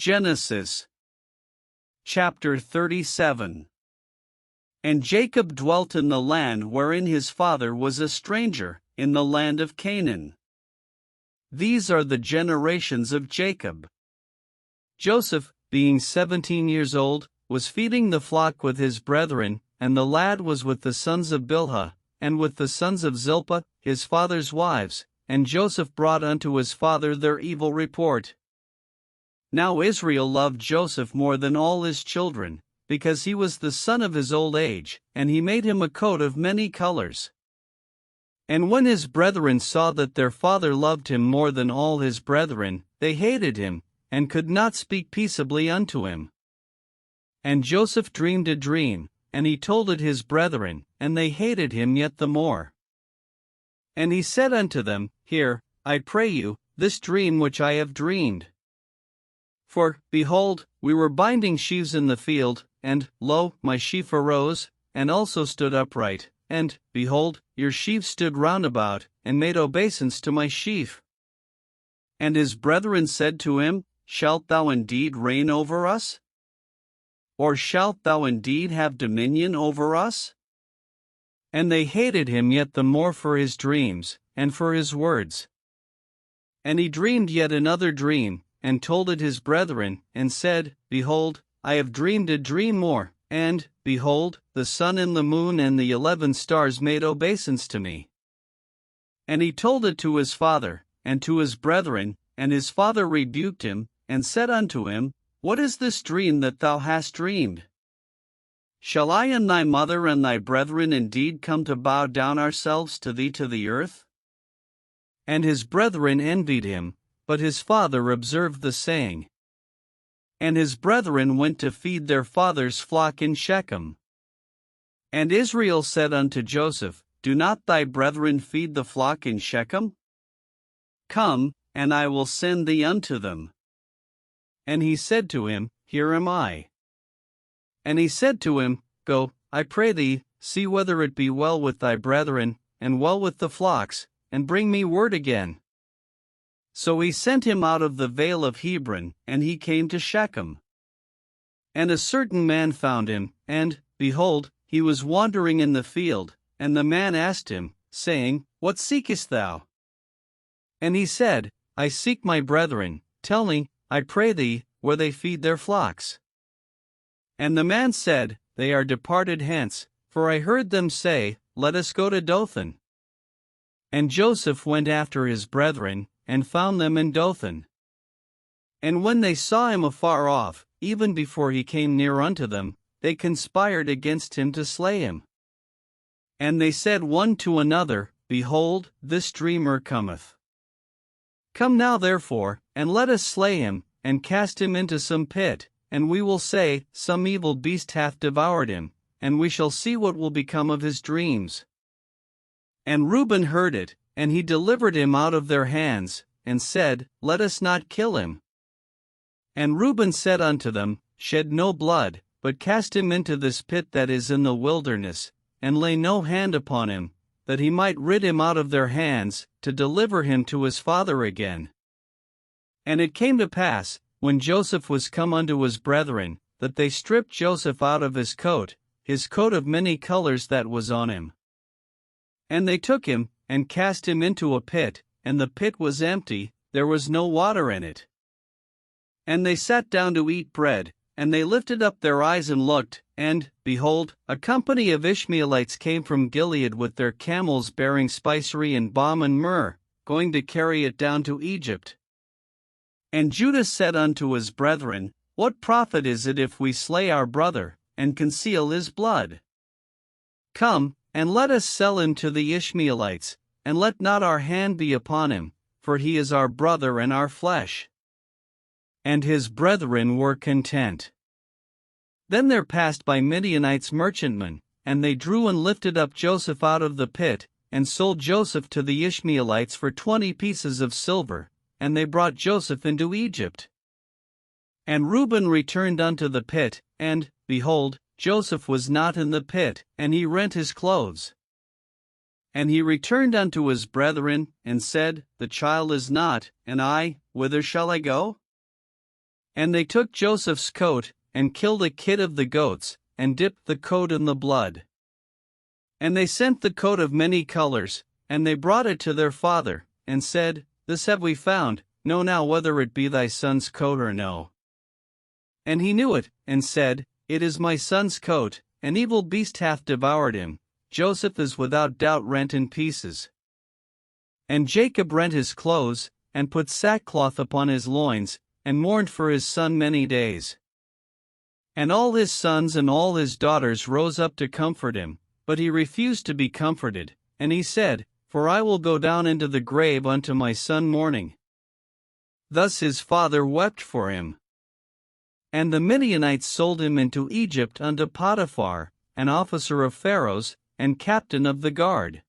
Genesis chapter 37. And Jacob dwelt in the land wherein his father was a stranger, in the land of Canaan. These are the generations of Jacob. Joseph, being 17 years old, was feeding the flock with his brethren, and the lad was with the sons of Bilhah, and with the sons of Zilpah, his father's wives, and Joseph brought unto his father their evil report. Now Israel loved Joseph more than all his children, because he was the son of his old age, and he made him a coat of many colors. And when his brethren saw that their father loved him more than all his brethren, they hated him, and could not speak peaceably unto him. And Joseph dreamed a dream, and he told it his brethren, and they hated him yet the more. And he said unto them, Hear, I pray you, this dream which I have dreamed. For, behold, we were binding sheaves in the field, and, lo, my sheaf arose, and also stood upright, and, behold, your sheaves stood round about, and made obeisance to my sheaf. And his brethren said to him, Shalt thou indeed reign over us? Or shalt thou indeed have dominion over us? And they hated him yet the more for his dreams, and for his words. And he dreamed yet another dream, and told it his brethren, and said, Behold, I have dreamed a dream more, and, behold, the sun and the moon and the 11 stars made obeisance to me. And he told it to his father, and to his brethren, and his father rebuked him, and said unto him, What is this dream that thou hast dreamed? Shall I and thy mother and thy brethren indeed come to bow down ourselves to thee to the earth? And his brethren envied him, but his father observed the saying. And his brethren went to feed their father's flock in Shechem. And Israel said unto Joseph, Do not thy brethren feed the flock in Shechem? Come, and I will send thee unto them. And he said to him, Here am I. And he said to him, Go, I pray thee, see whether it be well with thy brethren, and well with the flocks, and bring me word again. So he sent him out of the vale of Hebron, and he came to Shechem. And a certain man found him, and, behold, he was wandering in the field, and the man asked him, saying, What seekest thou? And he said, I seek my brethren, tell me, I pray thee, where they feed their flocks. And the man said, They are departed hence, for I heard them say, Let us go to Dothan. And Joseph went after his brethren, and found them in Dothan. And when they saw him afar off, even before he came near unto them, they conspired against him to slay him. And they said one to another, Behold, this dreamer cometh. Come now therefore, and let us slay him, and cast him into some pit, and we will say, Some evil beast hath devoured him, and we shall see what will become of his dreams. And Reuben heard it, and he delivered him out of their hands, and said, Let us not kill him. And Reuben said unto them, Shed no blood, but cast him into this pit that is in the wilderness, and lay no hand upon him, that he might rid him out of their hands, to deliver him to his father again. And it came to pass, when Joseph was come unto his brethren, that they stripped Joseph out of his coat of many colors that was on him. And they took him, and cast him into a pit, and the pit was empty, there was no water in it. And they sat down to eat bread, and they lifted up their eyes and looked, and, behold, a company of Ishmaelites came from Gilead with their camels bearing spicery and balm and myrrh, going to carry it down to Egypt. And Judah said unto his brethren, What profit is it if we slay our brother, and conceal his blood? Come, and let us sell him to the Ishmaelites, and let not our hand be upon him, for he is our brother and our flesh. And his brethren were content. Then there passed by Midianites merchantmen, and they drew and lifted up Joseph out of the pit, and sold Joseph to the Ishmaelites for 20 pieces of silver, and they brought Joseph into Egypt. And Reuben returned unto the pit, and, behold, Joseph was not in the pit, and he rent his clothes. And he returned unto his brethren, and said, The child is not, and I, whither shall I go? And they took Joseph's coat, and killed a kid of the goats, and dipped the coat in the blood. And they sent the coat of many colors, and they brought it to their father, and said, This have we found, know now whether it be thy son's coat or no. And he knew it, and said, It is my son's coat, an evil beast hath devoured him, Joseph is without doubt rent in pieces. And Jacob rent his clothes, and put sackcloth upon his loins, and mourned for his son many days. And all his sons and all his daughters rose up to comfort him, but he refused to be comforted, and he said, For I will go down into the grave unto my son mourning. Thus his father wept for him. And the Midianites sold him into Egypt unto Potiphar, an officer of Pharaoh's, and captain of the guard.